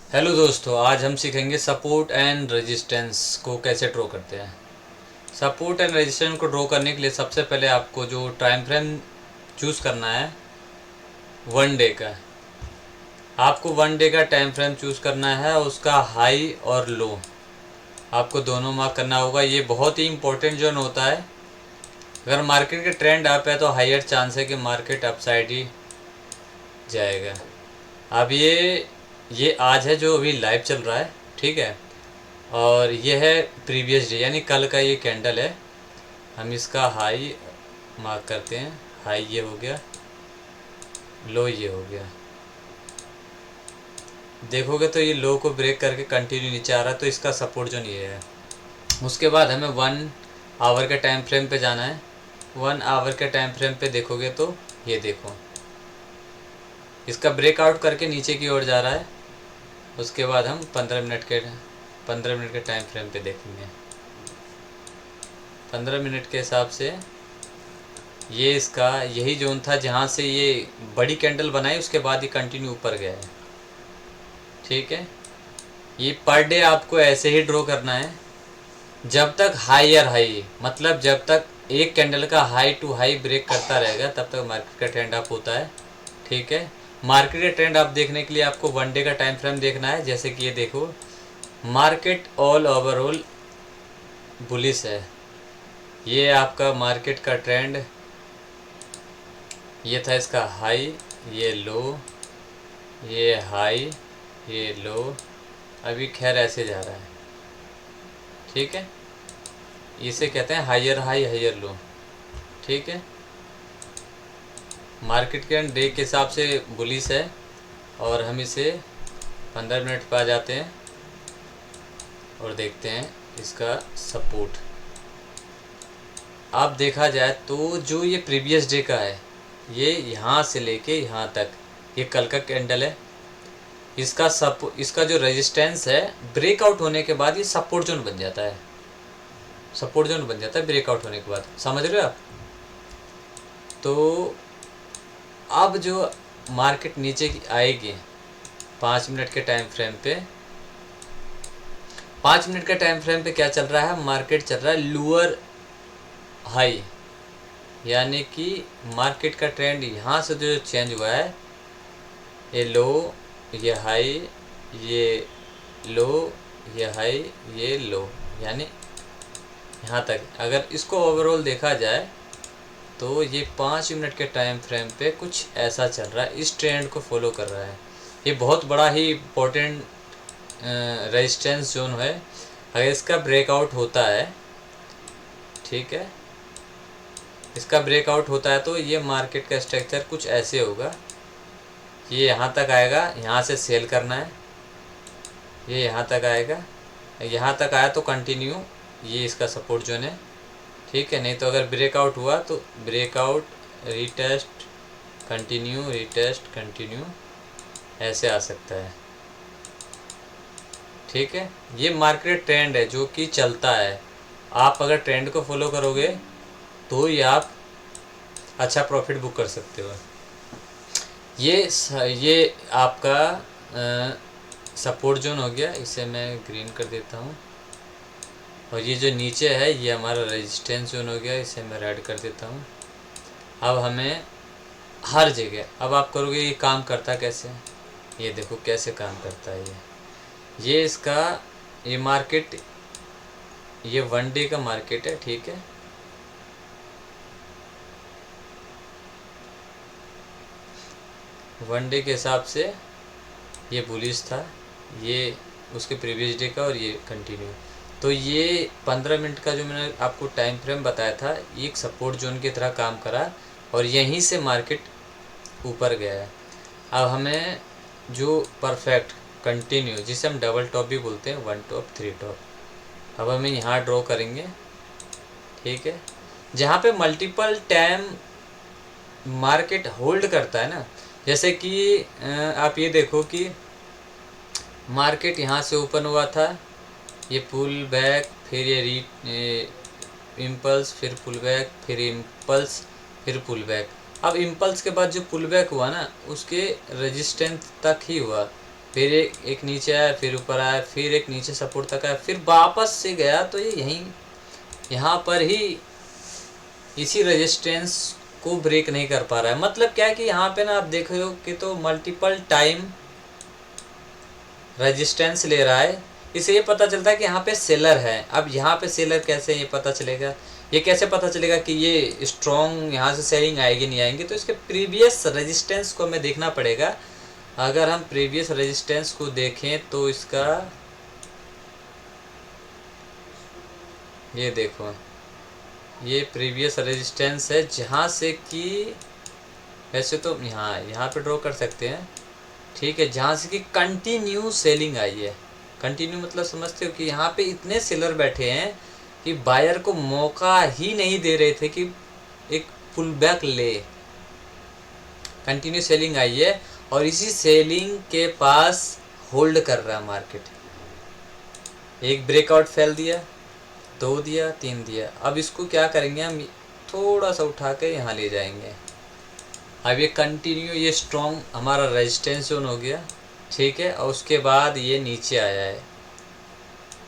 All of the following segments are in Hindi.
हेलो दोस्तों, आज हम सीखेंगे सपोर्ट एंड रेजिस्टेंस को कैसे ड्रॉ करते हैं। सपोर्ट एंड रेजिस्टेंस को ड्रॉ करने के लिए सबसे पहले आपको जो टाइम फ्रेम चूज़ करना है 1 डे का। आपको 1 डे का टाइम फ्रेम चूज़ करना है, उसका हाई और लो आपको दोनों मार्क करना होगा। ये बहुत ही इंपॉर्टेंट जोन होता है। अगर मार्केट के ट्रेंड अप है तो हाइयर चांस है कि मार्केट अपसाइड ही जाएगा। अब ये आज है जो अभी लाइव चल रहा है, ठीक है। और ये है प्रीवियस डे यानी कल का ये कैंडल है। हम इसका हाई मार्क करते हैं। हाई ये हो गया, लो ये हो गया। देखोगे तो ये लो को ब्रेक करके कंटिन्यू नीचे आ रहा है, तो इसका सपोर्ट जोन ये है। उसके बाद हमें 1 आवर के टाइम फ्रेम पे जाना है। 1 आवर के टाइम फ्रेम पे देखोगे तो ये देखो, इसका ब्रेकआउट करके नीचे की ओर जा रहा है। उसके बाद हम 15 मिनट के टाइम फ्रेम पे देखेंगे। 15 मिनट के हिसाब से ये इसका यही जोन था जहाँ से ये बड़ी कैंडल बनाई, उसके बाद ये कंटिन्यू ऊपर गया है, ठीक है। ये पर डे आपको ऐसे ही ड्रॉ करना है जब तक हायर हाई, मतलब जब तक एक कैंडल का हाई टू हाई ब्रेक करता रहेगा तब तक मार्केट का ट्रेंड अप होता है, ठीक है। मार्केट का ट्रेंड अप देखने के लिए आपको 1 डे का टाइम फ्रेम देखना है। जैसे कि ये देखो, मार्केट ऑल ओवरऑल बुलिश है। ये आपका मार्केट का ट्रेंड, ये था इसका हाई, ये लो, ये हाई, ये लो। अभी खैर ऐसे जा रहा है, ठीक है। इसे कहते हैं हायर हाई हायर लो, ठीक है। मार्केट के डे के हिसाब से बुलिश है। और हम इसे 15 मिनट पर आ जाते हैं और देखते हैं इसका सपोर्ट। अब देखा जाए तो जो ये प्रीवियस डे का है, ये यहाँ से लेके यहाँ तक, ये कल का कैंडल है। इसका जो रेजिस्टेंस है, ब्रेकआउट होने के बाद ये सपोर्ट जोन बन जाता है। सपोर्ट जोन बन जाता है ब्रेकआउट होने के बाद, समझ रहे हो आप। तो अब जो मार्केट नीचे की आएगी 5 मिनट के टाइम फ्रेम पे, 5 मिनट के टाइम फ्रेम पे क्या चल रहा है, मार्केट चल रहा है लोअर हाई, यानी कि मार्केट का ट्रेंड यहाँ से जो चेंज हुआ है, ये लो, ये हाई, ये लो, ये हाई, ये लो, यानी यहाँ तक। अगर इसको ओवरऑल देखा जाए तो ये 5 मिनट के टाइम फ्रेम पे कुछ ऐसा चल रहा है, इस ट्रेंड को फॉलो कर रहा है। ये बहुत बड़ा ही इम्पोर्टेंट रेजिस्टेंस जोन है। अगर इसका ब्रेकआउट होता है, ठीक है, इसका ब्रेकआउट होता है तो ये मार्केट का स्ट्रक्चर कुछ ऐसे होगा। ये यहाँ तक आएगा, यहाँ से सेल करना है। ये यहाँ तक आएगा, यहाँ तक आया तो कंटिन्यू, ये इसका सपोर्ट जोन है, ठीक है। नहीं तो अगर ब्रेकआउट हुआ तो breakout, retest, continue, retest, continue, ऐसे आ सकता है, ठीक है। ये मार्केट ट्रेंड है जो कि चलता है। आप अगर ट्रेंड को फॉलो करोगे तो ही आप अच्छा प्रॉफिट बुक कर सकते हो। ये आपका सपोर्ट जोन हो गया, इसे मैं ग्रीन कर देता हूँ। और ये जो नीचे है ये हमारा रेजिस्टेंस जोन हो गया, इसे मैं रेड कर देता हूँ। अब हमें हर जगह, अब आप करोगे ये काम करता कैसे, ये देखो कैसे काम करता है। ये इसका, ये मार्केट, ये 1 डे का मार्केट है, ठीक है। 1 डे के हिसाब से ये बुलिश था, ये उसके प्रीवियस डे का, और ये कंटिन्यू। तो ये 15 मिनट का जो मैंने आपको टाइम फ्रेम बताया था, ये एक सपोर्ट जोन की तरह काम करा और यहीं से मार्केट ऊपर गया है। अब हमें जो परफेक्ट कंटिन्यू, जिसे हम डबल टॉप भी बोलते हैं, 1 टॉप 3 टॉप, अब हमें यहाँ ड्रॉ करेंगे, ठीक है। जहाँ पे मल्टीपल टाइम मार्केट होल्ड करता है ना, जैसे कि आप ये देखो कि मार्केट यहाँ से ओपन हुआ था, ये पुल बैक, फिर ये इम्पल्स, फिर पुल बैक, फिर इम्पल्स, फिर पुल बैक। अब इम्पल्स के बाद जो पुल बैक हुआ ना, उसके रेजिस्टेंस तक ही हुआ, फिर एक नीचे आया, फिर ऊपर आया, फिर एक नीचे सपोर्ट तक आया, फिर वापस से गया। तो ये यहीं यहाँ पर ही इसी रेजिस्टेंस को ब्रेक नहीं कर पा रहा है। मतलब क्या है कि यहाँ पे ना आप देख रहे हो कि तो मल्टीपल टाइम रेजिस्टेंस ले रहा है। इससे ये पता चलता है कि यहाँ पे सेलर है। अब यहाँ पे सेलर कैसे ये पता चलेगा, ये कैसे पता चलेगा कि ये स्ट्रॉन्ग यहाँ से सेलिंग आएगी नहीं आएंगी? तो इसके प्रीवियस रेजिस्टेंस को हमें देखना पड़ेगा। अगर हम प्रीवियस रेजिस्टेंस को देखें तो इसका ये देखो, ये प्रीवियस रेजिस्टेंस है जहाँ से कि वैसे तो यहाँ पे ड्रॉ कर सकते हैं, ठीक है, जहाँ से कि कंटिन्यू सेलिंग आई है। कंटिन्यू मतलब समझते हो कि यहाँ पे इतने सेलर बैठे हैं कि बायर को मौका ही नहीं दे रहे थे कि एक पुल बैक ले। कंटिन्यू सेलिंग आई है और इसी सेलिंग के पास होल्ड कर रहा है मार्केट। एक ब्रेकआउट फेल दिया, 2 दिया, 3 दिया। अब इसको क्या करेंगे हम, थोड़ा सा उठा के यहाँ ले जाएंगे। अब ये कंटिन्यू, ये स्ट्रॉन्ग हमारा रेजिस्टेंस जोन हो गया, ठीक है। और उसके बाद ये नीचे आया है,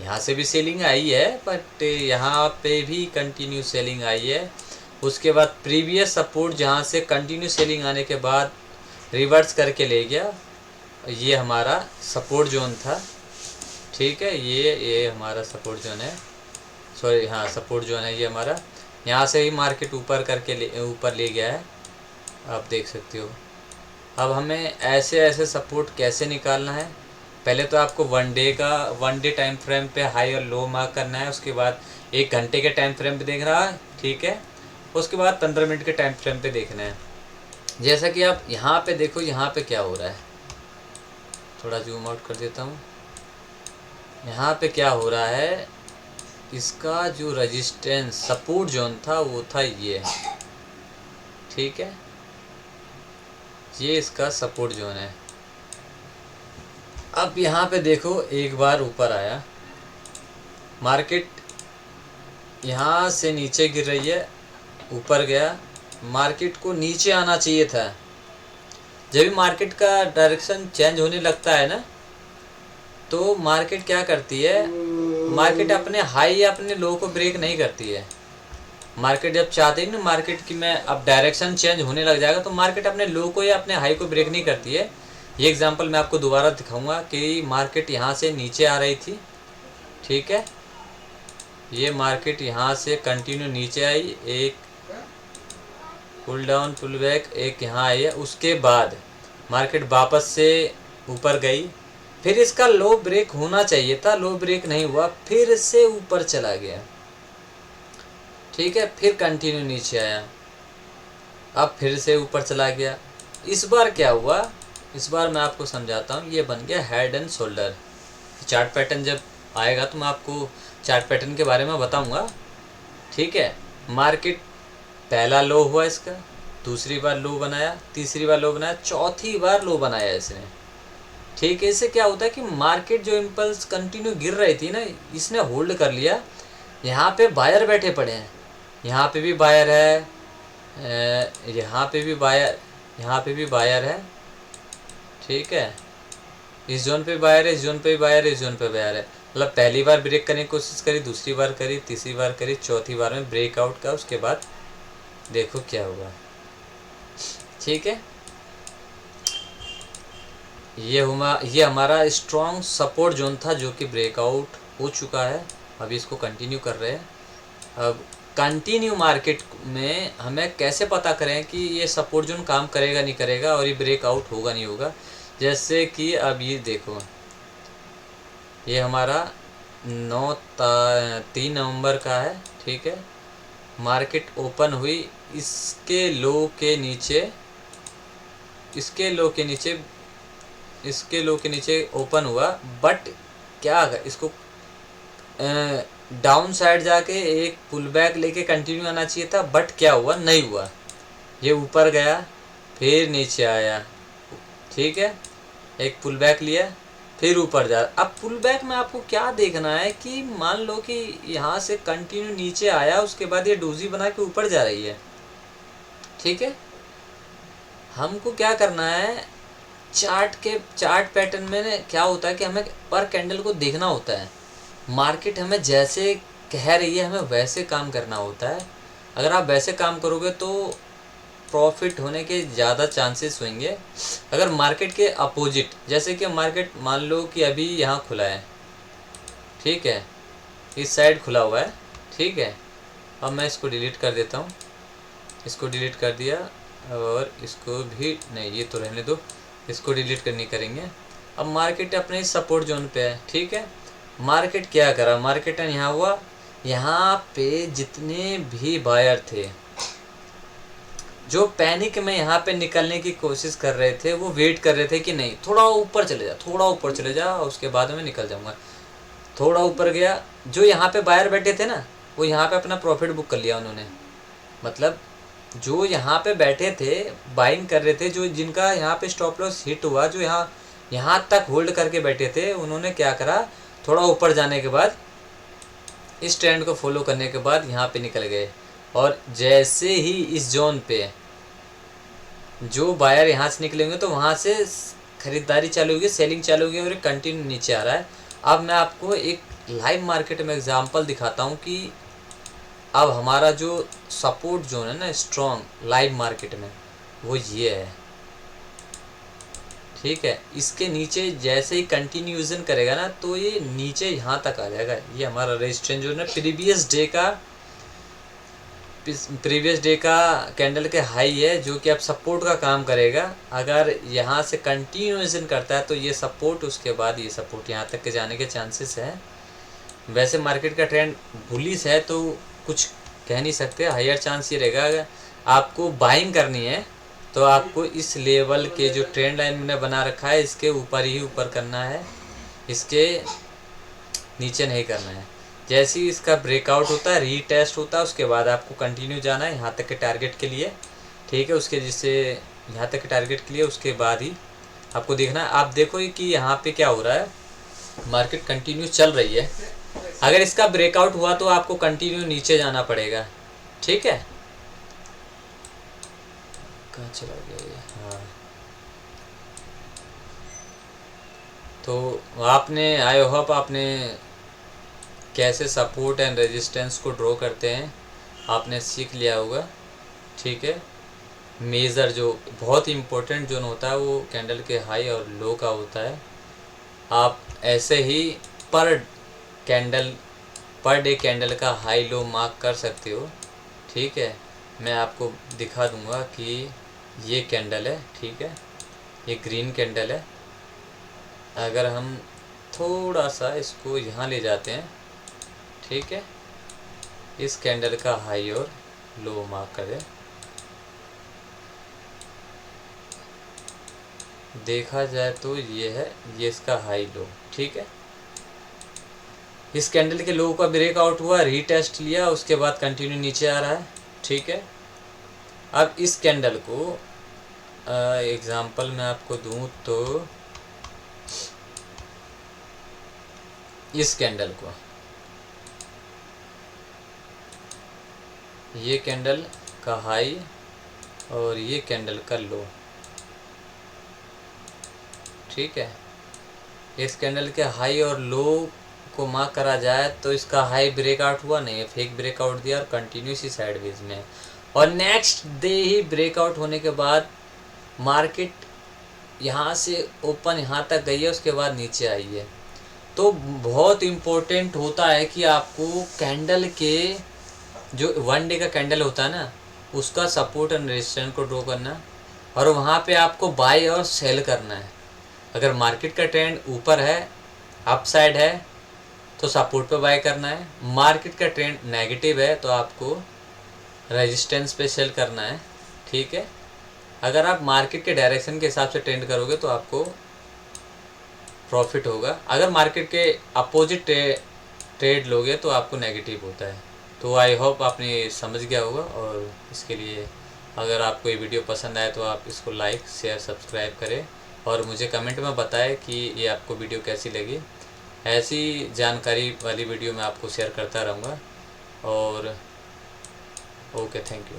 यहाँ से भी सेलिंग आई है बट यहाँ पे भी कंटिन्यू सेलिंग आई है। उसके बाद प्रीवियस सपोर्ट जहाँ से कंटिन्यू सेलिंग आने के बाद रिवर्स करके ले गया, ये हमारा सपोर्ट जोन था, ठीक है। ये हमारा सपोर्ट जोन है, सॉरी हाँ सपोर्ट जोन है ये हमारा। यहाँ से ही मार्केट ऊपर करके ऊपर ले गया है, आप देख सकते हो। अब हमें ऐसे ऐसे सपोर्ट कैसे निकालना है, पहले तो आपको वन डे टाइम फ्रेम पे हाई और लो मार्क करना है। उसके बाद 1 घंटे के टाइम फ्रेम पे देख रहा है, ठीक है। उसके बाद 15 मिनट के टाइम फ्रेम पे देखना है। जैसा कि आप यहाँ पे देखो, यहाँ पे क्या हो रहा है, थोड़ा जूम आउट कर देता हूँ। यहाँ पे क्या हो रहा है, इसका जो रेजिस्टेंस सपोर्ट जोन था वो था ये, ठीक है, ये इसका सपोर्ट जोन है। अब यहाँ पे देखो, एक बार ऊपर आया मार्केट, यहाँ से नीचे गिर रही है, ऊपर गया, मार्केट को नीचे आना चाहिए था। जब भी मार्केट का डायरेक्शन चेंज होने लगता है ना, तो मार्केट क्या करती है, मार्केट अपने हाई या अपने लो को ब्रेक नहीं करती है। मार्केट जब चाहती है ना मार्केट की मैं अब डायरेक्शन चेंज होने लग जाएगा, तो मार्केट अपने लो को या अपने हाई को ब्रेक नहीं करती है। ये एग्जांपल मैं आपको दोबारा दिखाऊंगा कि मार्केट यहाँ से नीचे आ रही थी, ठीक है, ये मार्केट यहाँ से कंटिन्यू नीचे आई, एक पुल डाउन पुल बैक, एक यहाँ आई है। उसके बाद मार्केट वापस से ऊपर गई, फिर इसका लो ब्रेक होना चाहिए था, लो ब्रेक नहीं हुआ, फिर से ऊपर चला गया, ठीक है, फिर कंटिन्यू नीचे आया, अब फिर से ऊपर चला गया। इस बार क्या हुआ, इस बार मैं आपको समझाता हूँ। ये बन गया head and shoulder. Chart pattern जब आएगा तो मैं आपको चार्ट पैटर्न के बारे में बताऊंगा, ठीक है। मार्केट पहला लो हुआ इसका, दूसरी बार लो बनाया, तीसरी बार लो बनाया, चौथी बार लो बनाया इसने, ठीक है। इससे क्या होता है कि मार्केट जो इम्पल्स कंटिन्यू गिर रही थी ना, इसने होल्ड कर लिया। यहाँ पे बायर बैठे पड़े हैं, यहाँ पे भी बायर है, यहाँ पे भी बायर, यहाँ पे भी बायर है, ठीक है। इस जोन पे बायर है, इस जोन पे भी बायर है, इस जोन पे बायर है। मतलब पहली बार ब्रेक करने की कोशिश करी, दूसरी बार करी, तीसरी बार करी, चौथी बार में ब्रेकआउट का। उसके बाद देखो क्या हुआ, ठीक है। ये हमारा स्ट्रॉन्ग सपोर्ट जोन था जो कि ब्रेकआउट हो चुका है। अभी इसको कंटिन्यू कर रहे हैं। अब कंटिन्यू मार्केट में हमें कैसे पता करें कि ये सपोर्ट जोन काम करेगा नहीं करेगा और ये ब्रेकआउट होगा नहीं होगा। जैसे कि अब ये देखो, ये हमारा 3 नवंबर का है, ठीक है। मार्केट ओपन हुई, इसके लो के नीचे, इसके लो के नीचे, इसके लो के नीचे ओपन हुआ। बट क्या इसको डाउन साइड जाके एक पुल बैक लेके कंटिन्यू आना चाहिए था, बट क्या हुआ, नहीं हुआ। ये ऊपर गया, फिर नीचे आया, ठीक है, एक पुल बैक लिया, फिर ऊपर जा। अब पुल बैक में आपको क्या देखना है कि मान लो कि यहाँ से कंटिन्यू नीचे आया, उसके बाद ये डोजी बना के ऊपर जा रही है, ठीक है। हमको क्या करना है, चार्ट पैटर्न में ना क्या होता है कि हमें पर कैंडल को देखना होता है। मार्केट हमें जैसे कह रही है हमें वैसे काम करना होता है। अगर आप वैसे काम करोगे तो प्रॉफिट होने के ज़्यादा चांसेस होंगे। अगर मार्केट के अपोजिट, जैसे कि मार्केट मान लो कि अभी यहाँ खुला है, ठीक है, इस साइड खुला हुआ है, ठीक है। अब मैं इसको डिलीट कर देता हूँ, इसको डिलीट कर दिया और इसको भी नहीं, ये तो रहने दो, इसको डिलीट करनी करेंगे। अब मार्केट अपने सपोर्ट जोन पे है, ठीक है। मार्केट क्या करा, मार्केट यहाँ हुआ, यहाँ पे जितने भी बायर थे जो पैनिक में यहाँ पे निकलने की कोशिश कर रहे थे, वो वेट कर रहे थे कि नहीं थोड़ा ऊपर चले जा, थोड़ा ऊपर चले जा, उसके बाद में निकल जाऊंगा। थोड़ा ऊपर गया, जो यहाँ पे बायर बैठे थे ना, वो यहाँ पे अपना प्रॉफिट बुक कर लिया उन्होंने। मतलब जो यहाँ पे बैठे थे, बाइंग कर रहे थे, जो जिनका यहाँ पे स्टॉप लॉस हिट हुआ, जो यहाँ तक होल्ड करके बैठे थे, उन्होंने क्या करा, थोड़ा ऊपर जाने के बाद इस ट्रेंड को फॉलो करने के बाद यहाँ पे निकल गए। और जैसे ही इस जोन पे जो बायर यहाँ से निकलेंगे तो वहाँ से खरीदारी चालू होगी, सेलिंग चालू होगी और कंटिन्यू नीचे आ रहा है। अब मैं आपको एक लाइव मार्केट में एग्जांपल दिखाता हूँ कि अब हमारा जो सपोर्ट जोन है ना स्ट्रॉन्ग लाइव मार्केट में, वो ये है, ठीक है। इसके नीचे जैसे ही कंटिन्यूएशन करेगा ना तो ये नीचे यहाँ तक आ जाएगा। ये हमारा रेजिस्टेंस जो है ना प्रीवियस डे का कैंडल के हाई है, जो कि अब सपोर्ट का काम करेगा। अगर यहाँ से कंटिन्यूएशन करता है तो ये सपोर्ट, उसके बाद ये सपोर्ट यहाँ तक के जाने के चांसेस हैं। वैसे मार्केट का ट्रेंड बुलिश है तो कुछ कह नहीं सकते, हायर चांस ये रहेगा। अगर आपको बाइंग करनी है तो आपको इस लेवल के जो ट्रेंड लाइन मैंने बना रखा है इसके ऊपर ही ऊपर करना है, इसके नीचे नहीं करना है। जैसे ही इसका ब्रेकआउट होता है, रीटेस्ट होता है, उसके बाद आपको कंटिन्यू जाना है यहाँ तक के टारगेट के लिए, ठीक है। उसके जिससे यहाँ तक के टारगेट के लिए, उसके बाद ही आपको देखना है। आप देखो कि यहाँ पे क्या हो रहा है, मार्केट कंटिन्यू चल रही है। अगर इसका ब्रेकआउट हुआ तो आपको कंटिन्यू नीचे जाना पड़ेगा, ठीक है। कहाँ चला गया ये, हाँ। तो आपने, आई होप आपने कैसे सपोर्ट एंड रेजिस्टेंस को ड्रॉ करते हैं आपने सीख लिया होगा, ठीक है। मेज़र जो बहुत इम्पोर्टेंट जोन होता है वो कैंडल के हाई और लो का होता है। आप ऐसे ही पर डे कैंडल का हाई लो मार्क कर सकते हो, ठीक है। मैं आपको दिखा दूंगा कि ये कैंडल है, ठीक है, ये ग्रीन कैंडल है। अगर हम थोड़ा सा इसको यहाँ ले जाते हैं, ठीक है, इस कैंडल का हाई और लो मार्क करें, देखा जाए तो ये है, ये इसका हाई लो, ठीक है। इस कैंडल के लो का ब्रेकआउट हुआ, रीटेस्ट लिया, उसके बाद कंटिन्यू नीचे आ रहा है, ठीक है। अब इस कैंडल को एग्जांपल मैं आपको दूं तो इस कैंडल को, ये कैंडल का हाई और ये कैंडल का लो, ठीक है। इस कैंडल के हाई और लो को मार्क करा जाए तो इसका हाई ब्रेकआउट हुआ नहीं है, फेक ब्रेकआउट दिया और कंटिन्यूस ही साइडवेज में। और नेक्स्ट डे ही ब्रेकआउट होने के बाद मार्केट यहाँ से ओपन यहाँ तक गई है, उसके बाद नीचे आई है। तो बहुत इम्पोर्टेंट होता है कि आपको कैंडल के जो वन डे का कैंडल होता है ना, उसका सपोर्ट एंड रेजिस्टेंस को ड्रॉ करना, और वहाँ पे आपको बाय और सेल करना है। अगर मार्केट का ट्रेंड ऊपर है, अपसाइड है, तो सपोर्ट पे बाय करना है। मार्केट का ट्रेंड नेगेटिव है तो आपको रेजिस्टेंस पे सेल करना है, ठीक है। अगर आप मार्केट के डायरेक्शन के हिसाब से ट्रेंड करोगे तो आपको प्रॉफिट होगा। अगर मार्केट के अपोजिट ट्रेड लोगे तो आपको नेगेटिव होता है। तो आई होप आपने समझ गया होगा। और इसके लिए अगर आपको ये वीडियो पसंद आए तो आप इसको लाइक शेयर सब्सक्राइब करें और मुझे कमेंट में बताएं कि ये आपको वीडियो कैसी लगी। ऐसी जानकारी वाली वीडियो मैं आपको शेयर करता रहूँगा। और ओके, थैंक यू।